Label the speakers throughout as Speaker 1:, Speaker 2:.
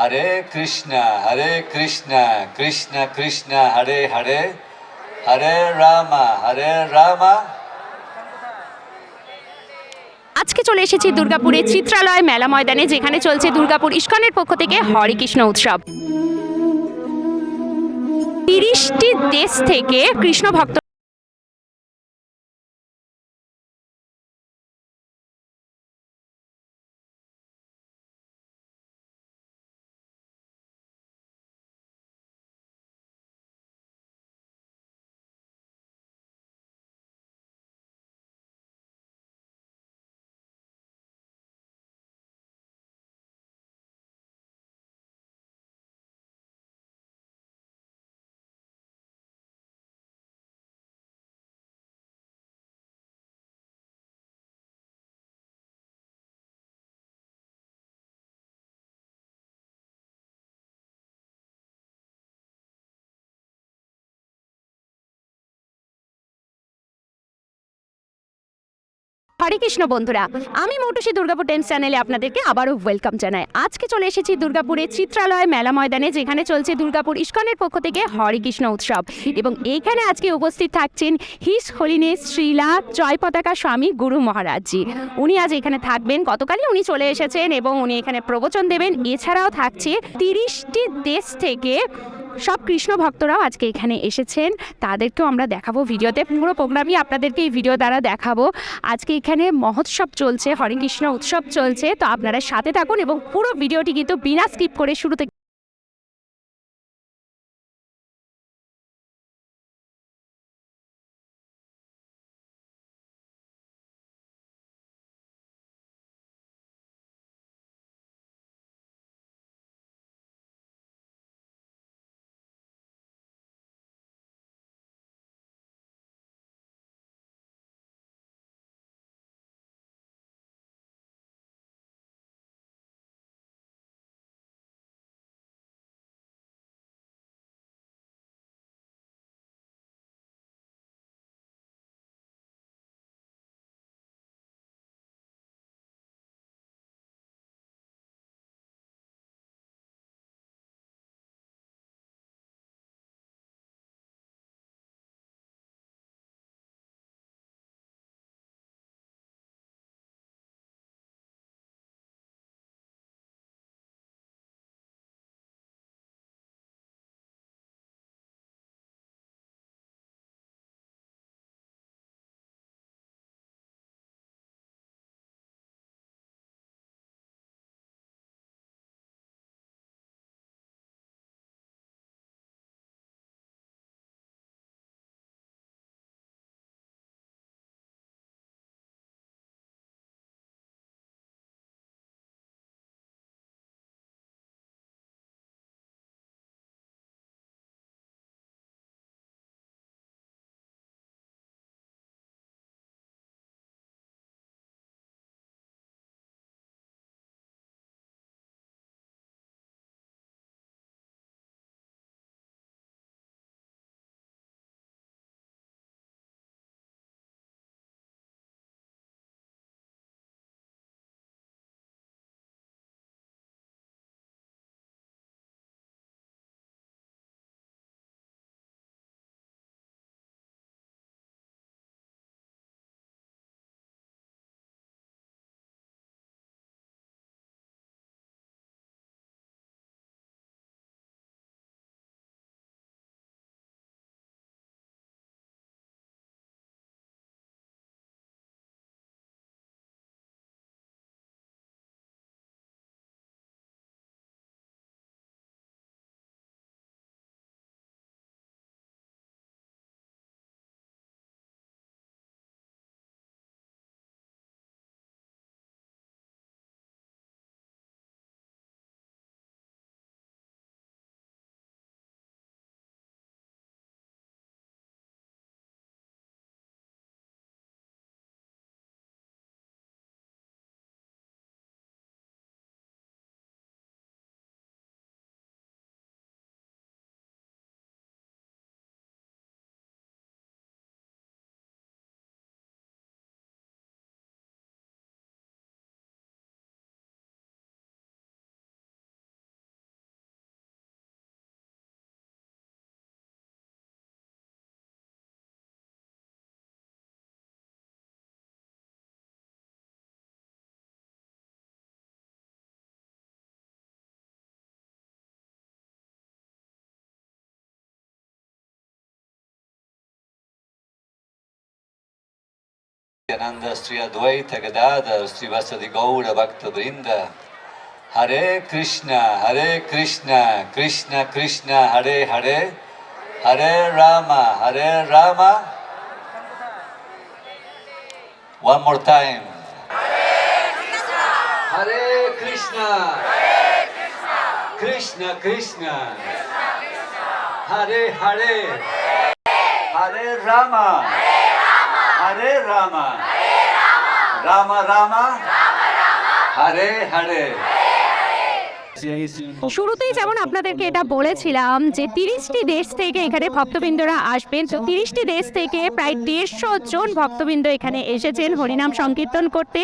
Speaker 1: হরে কৃষ্ণ কৃষ্ণ কৃষ্ণ হরে হরে হরে রাম।
Speaker 2: আজকে চলে এসেছি দুর্গাপুরের চিত্রালয় মেলা ময়দানে, যেখানে চলছে দুর্গাপুর ইসকনের পক্ষ থেকে হরে কৃষ্ণ উৎসব। 30টি দেশ থেকে কৃষ্ণ ভক্ত হরে কৃষ্ণ বন্ধুরা, আমি মৌটুসী দুর্গাপুর টাইমস চ্যানেলে আপনাদেরকে আবারও ওয়েলকাম জানাই। আজকে চলে এসেছি দুর্গাপুরের চিত্রালয় মেলা ময়দানে, যেখানে চলছে দুর্গাপুর ইসকনের পক্ষ থেকে হরে কৃষ্ণ উৎসব। এবং এইখানে আজকে উপস্থিত থাকছেন হিস হোলিনেস শ্রীলা জয়পতাকা স্বামী গুরু মহারাজজি। উনি আজ এখানে থাকবেন, গতকালই উনি চলে এসেছেন এবং উনি এখানে প্রবচন দেবেন। এছাড়াও থাকছে 30টি দেশ থেকে সব কৃষ্ণ ভক্তরাও আজকে এখানে এসেছেন, তাদেরকেও আমরা দেখাবো ভিডিওতে। পুরো প্রোগ্রামই আপনাদেরকে এই ভিডিও দ্বারা দেখাবো। আজকে এখানে মহোৎসব চলছে, হরে কৃষ্ণ উৎসব চলছে, তো আপনারা সাথে থাকুন এবং পুরো ভিডিওটি কিন্তু বিনা স্কিপ করে শুরু থেকে
Speaker 1: Ananda Sri Advaita Gadadhar Srivasadi Gaura Bhakta Vrinda Hare Krishna Krishna Krishna Hare Hare Hare Rama One more time Hare Krishna Krishna Krishna Hare Hare Hare Rama Rama Rama Hare Hare
Speaker 2: শুরুতেই যেমন আপনাদেরকে এটা বলেছিলাম যে 30টি দেশ থেকে এখানে ভক্তবৃন্দরা আসবেন। তো 30টি দেশ থেকে প্রায় 150 জন ভক্তবৃন্দ এখানে এসেছেন হরিনাম সংকীর্তন করতে,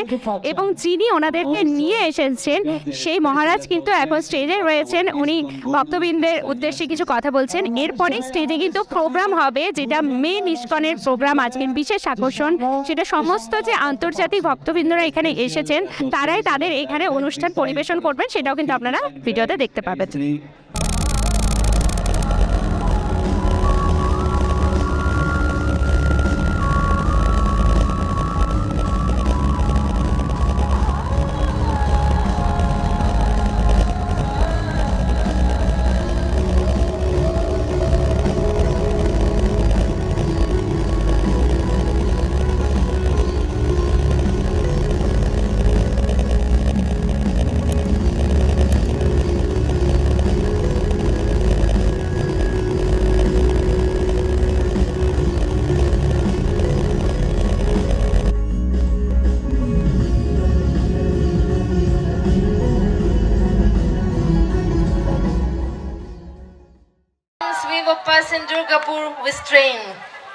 Speaker 2: এবং যিনি ওনাদেরকে নিয়ে এসেছেন সেই মহারাজ কিন্তু এখন স্টেজে রয়েছেন। উনি ভক্তবৃন্দের উদ্দেশ্যে কিছু কথা বলছেন। এরপরে স্টেজে কিন্তু প্রোগ্রাম হবে, যেটা মেন ইসকনের প্রোগ্রাম, আজকের বিশেষ আকর্ষণ। সেটা সমস্ত যে আন্তর্জাতিক ভক্তবৃন্দরা এখানে এসেছেন তারাই তাদের এখানে অনুষ্ঠান পরিবেশন করবেন, সেটাও কিন্তু আপনারা ভিডিওতে দেখতে পাবেন।
Speaker 3: We were passing Durgapur with train,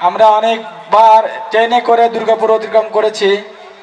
Speaker 4: আমরা অনেকবার ট্রেনে করে দুর্গাপুর অতিক্রম করেছি।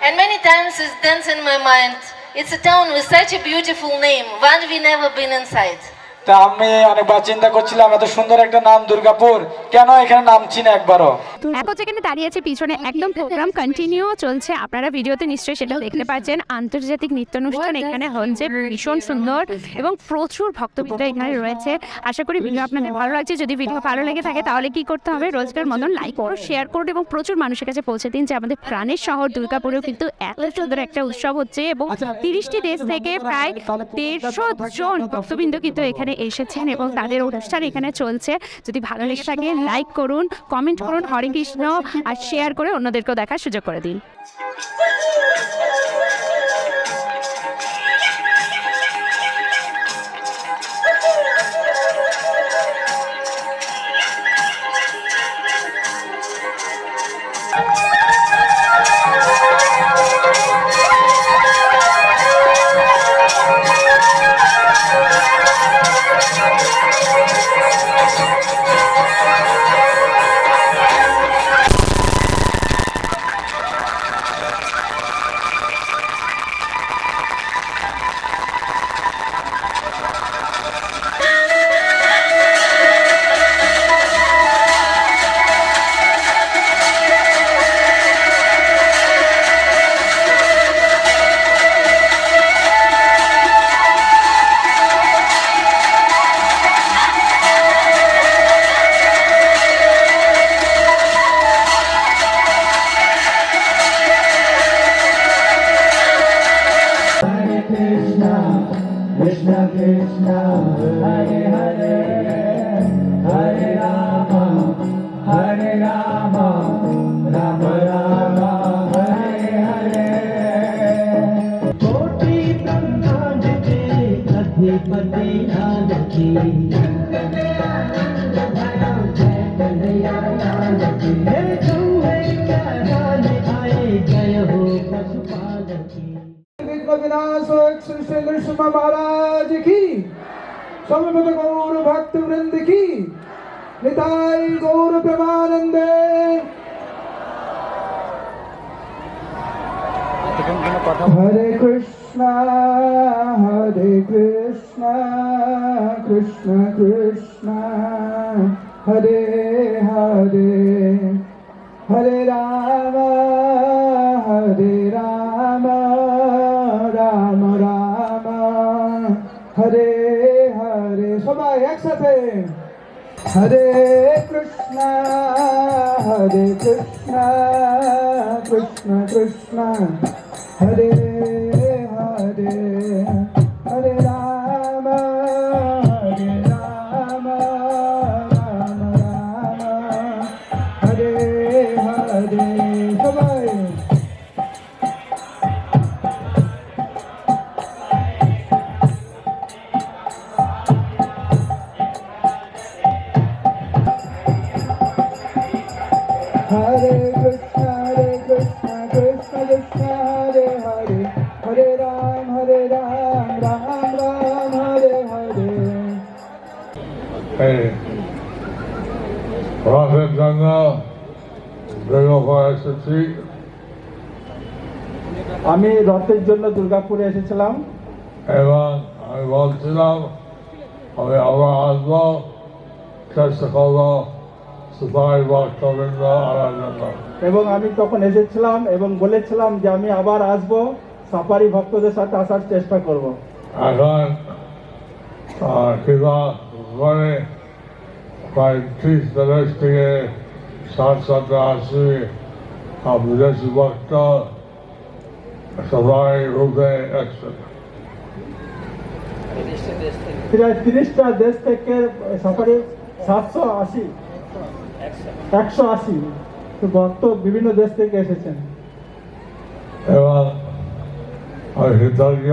Speaker 3: and many times it's danced in my mind. It's a town with such a beautiful name, one we never been inside.
Speaker 4: তা আমি অনেকবার চিন্তা করছিলাম এত সুন্দর একটা নাম দুর্গাপুর, কেন এখানে নামছি না একবারও।
Speaker 2: এখন যেখানে দাঁড়িয়েছে পিছনে একদম প্রোগ্রাম কন্টিনিউ চলছে, আপনারা ভিডিওতে নিশ্চয়ই সেটাও দেখতে পাচ্ছেন। আন্তর্জাতিক নৃত্যানুষ্ঠান এখানে হচ্ছে, ভীষণ সুন্দর এবং প্রচুর ভক্তবৃন্দ এখানে রয়েছে। আশা করি ভিডিও আপনাদের ভালো লাগছে। যদি ভিডিও ভালো লেগে থাকে তাহলে কি করতে হবে, রোজকার মতন লাইক করুন, শেয়ার করুন এবং প্রচুর মানুষের কাছে পৌঁছে দিন যে আমাদের প্রাণের শহর দুর্গাপুরেও কিন্তু এত সুন্দর একটা উৎসব হচ্ছে, এবং 30টি দেশ থেকে প্রায় 150 জন ভক্তবৃন্দ কিন্তু এখানে এসেছেন এবং তাদের অনুষ্ঠান এখানে চলছে। যদি ভালো লেগে থাকে লাইক করুন, কমেন্ট করুন, হরে কৃষ্ণ, আর শেয়ার করে অন্যদেরকেও দেখার সুযোগ করে দিন।
Speaker 5: Krishna Krishna Hare Hare Hare Rama Hare Rama Rama Rama Hare Hare Koti Brahmand ke Adhipati Adaki महाराज की समवेत गौर भक्त वृंद की निताई गौर प्रेमानंदे हरे कृष्णा कृष्ण कृष्ण हरे हरे हरे राम राम राम हरे हरे सबाई एक साथे Hare Krishna, Krishna Krishna, Hare Hare, Hare Rama, Rama Rama, Hare Hare. Sabai. Hare Krishna, Krishna Krishna, Hare Hare, Hare Ram, Ram Ram, Hare Hare.
Speaker 6: এই রথের জন্য দুর্গাপুর এসেছি।
Speaker 4: আমি রথের জন্য দুর্গাপুরে এসেছিলাম
Speaker 6: এবং আমি বলছিলাম আমি আবার আসবো, চেষ্টা করবো সুপারি ভক্তবৃন্দ আনার জন্য।
Speaker 4: এবং আমি তখন এসেছিলাম এবং বলেছিলাম যে আমি আবার আসব, সাফারি ভক্তদের সাথে আসার চেষ্টা করব।
Speaker 6: এখন কিংবা করে প্রায় 30 থেকে 60-80 বিদেশি ভক্ত সবাই রূপে এসছেন।
Speaker 4: প্রায় 30টা দেশ থেকে সাফারি 780 180 ভক্ত বিভিন্ন দেশ থেকে এসেছেন।
Speaker 6: এবং আমি কৃতজ্ঞ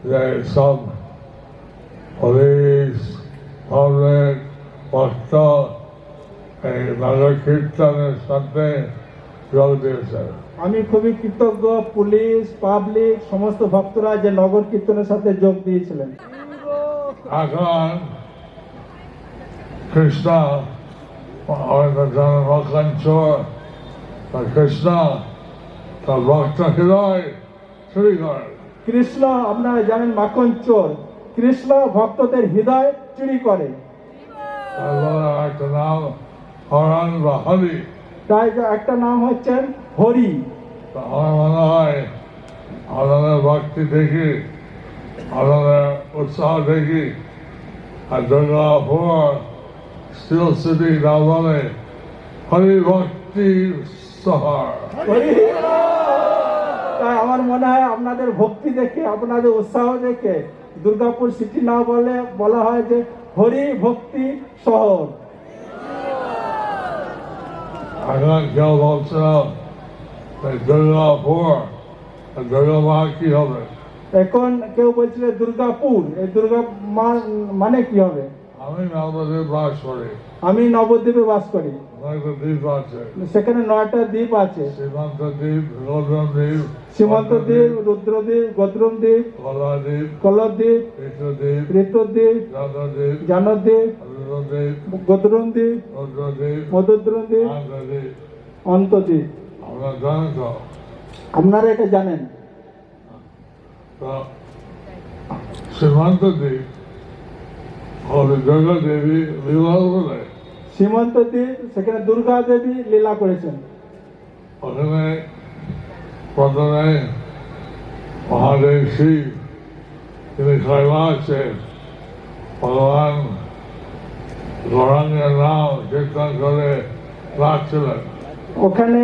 Speaker 6: যে সব পুলিশ পাবলিক ভক্ত এই নগর কীর্তনের সাথে যোগ দিয়েছে।
Speaker 4: আমি খুবই কৃতজ্ঞ পুলিশ পাবলিক সমস্ত ভক্তরা যে নগর কীর্তনের সাথে যোগ দিয়েছিলেন।
Speaker 6: এখন কৃষ্ণ আমাদের জন্মখান চোর, কৃষ্ণ তার ভক্ত হৃদয় চুরি করে।
Speaker 4: কৃষ্ণ আপনারা জানেন মাখন চোর, কৃষ্ণ ভক্তদের হৃদয় চুরি করে।
Speaker 6: তারপরে একটা নাম হরণ বা হরি।
Speaker 4: তাই একটা নাম হচ্ছেন হরি।
Speaker 6: আমার মনে হয় আমাদের ভক্তি দেখি, আমাদের উৎসাহ দেখি, আর দুর্গাপুর স্টিল সিটি না বলে হরি ভক্তি শহর।
Speaker 4: তাই আমার মনে হয় আপনাদের ভক্তি দেখে আপনাদের উৎসাহ দেখে দুর্গাপুর সিটি না বলে বলা হয় যে হরি ভক্তি শহর।
Speaker 6: এখন কেউ বলছিল দুর্গাপুর, দুর্গা মা কি হবে?
Speaker 4: এখন কেউ বলছিল দুর্গাপুর, এই দুর্গা মা মানে কি হবে?
Speaker 6: আমি নবদ্বীপে বাস করি।
Speaker 4: আমি নবদ্বীপে বাস করি।
Speaker 6: দ্বীপ আছে,
Speaker 4: সেখানে 9টা দ্বীপ আছে।
Speaker 6: সীমান্ত দ্বীপ, রুদ্রম দ্বীপ,
Speaker 4: সীমান্ত দ্বীপ, রুদ্রদ্বীপ, গদ্রম দ্বীপ,
Speaker 6: কলাদ্বীপ,
Speaker 4: কলদ্বীপ,
Speaker 6: ঋতুদ্বীপ,
Speaker 4: ঋতুদ্বীপ,
Speaker 6: জানদ্বীপ,
Speaker 4: জানদ্বীপ,
Speaker 6: রুদ্রদ্বীপ,
Speaker 4: গদ্রম দ্বীপ,
Speaker 6: রুদ্রদ্বীপ,
Speaker 4: মধুদ্রম দ্বীপ,
Speaker 6: আন্দ্রদ্বীপ।
Speaker 4: অন্তদ্বীপ।
Speaker 6: আপনারা জানেন তো?
Speaker 4: আপনারা এটা জানেন।
Speaker 6: তো সীমান্ত দ্বীপ দুর্গা দেবী বিবাহ বলে,
Speaker 4: সীমান্ত দ্বীপ সেখানে দুর্গা দেবী লীলা করেছেন।
Speaker 6: ওখানে প্রথমে মহাদেব শিব তিনি কৈলাসে ভগবান গৌরাঙ্গের নাম কীর্তন করে নাচছিলেন।
Speaker 4: ওখানে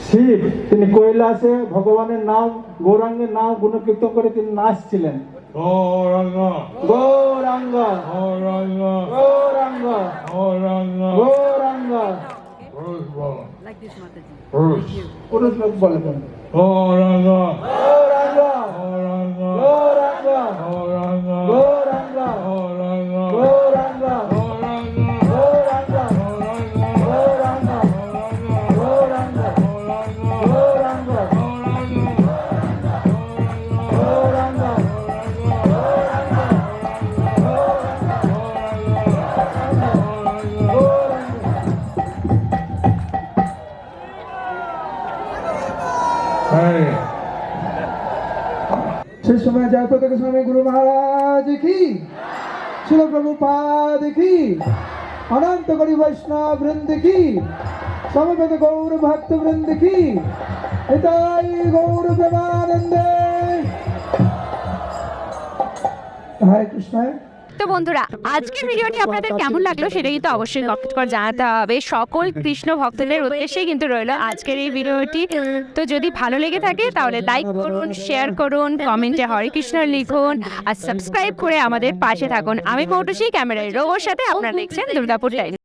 Speaker 4: শিব তিনি কৈলাসে ভগবানের নাম গৌরাঙ্গের নাম গুণকীর্তন করে তিনি নাচছিলেন।
Speaker 6: গৌরাঙ্গ
Speaker 4: গৌরাঙ্গ
Speaker 6: গৌরাঙ্গ
Speaker 4: গৌরাঙ্গ
Speaker 6: গৌরাঙ্গ
Speaker 4: গৌরাঙ্গ।
Speaker 6: পুরুষ বল, পুরুষ
Speaker 4: পুরুষ লোক বলে
Speaker 6: গৌরাঙ্গ
Speaker 4: গৌরাঙ্গ
Speaker 6: গৌরাঙ্গ
Speaker 4: গৌরাঙ্গ
Speaker 6: গৌরাঙ্গ
Speaker 4: গৌরাঙ্গ
Speaker 6: গৌরাঙ্গ
Speaker 4: গৌরাঙ্গ
Speaker 6: গৌরাঙ্গ
Speaker 4: গৌরাঙ্গ গৌরাঙ্গ গৌরাঙ্গ
Speaker 5: সেই সময় জয়পতাকা স্বামী গুরু মহারাজ কি, শিল প্রভুপাদ কি, অনন্ত করি বৈষ্ণব বৃন্দ কি, সমবেত গৌর ভক্ত বৃন্দ কি, এটাই গৌর প্রেমানন্দে। হরে কৃষ্ণ।
Speaker 2: তো বন্ধুরা, আজকের ভিডিওটি আপনাদের কেমন লাগলো সেটা কিন্তু অবশ্যই কমেন্ট করে জানাতে হবে। সকল কৃষ্ণ ভক্তদের উদ্দেশ্যেই কিন্তু রইল আজকের এই ভিডিওটি। তো যদি ভালো লেগে থাকে তাহলে লাইক করুন, শেয়ার করুন, কমেন্টে হরে কৃষ্ণ লিখুন আর সাবস্ক্রাইব করে আমাদের পাশে থাকুন। আমি মৌটুসী, ক্যামেরায় রোগোর সাথে আপনারা দেখছেন দুর্গাপুর টাইমস।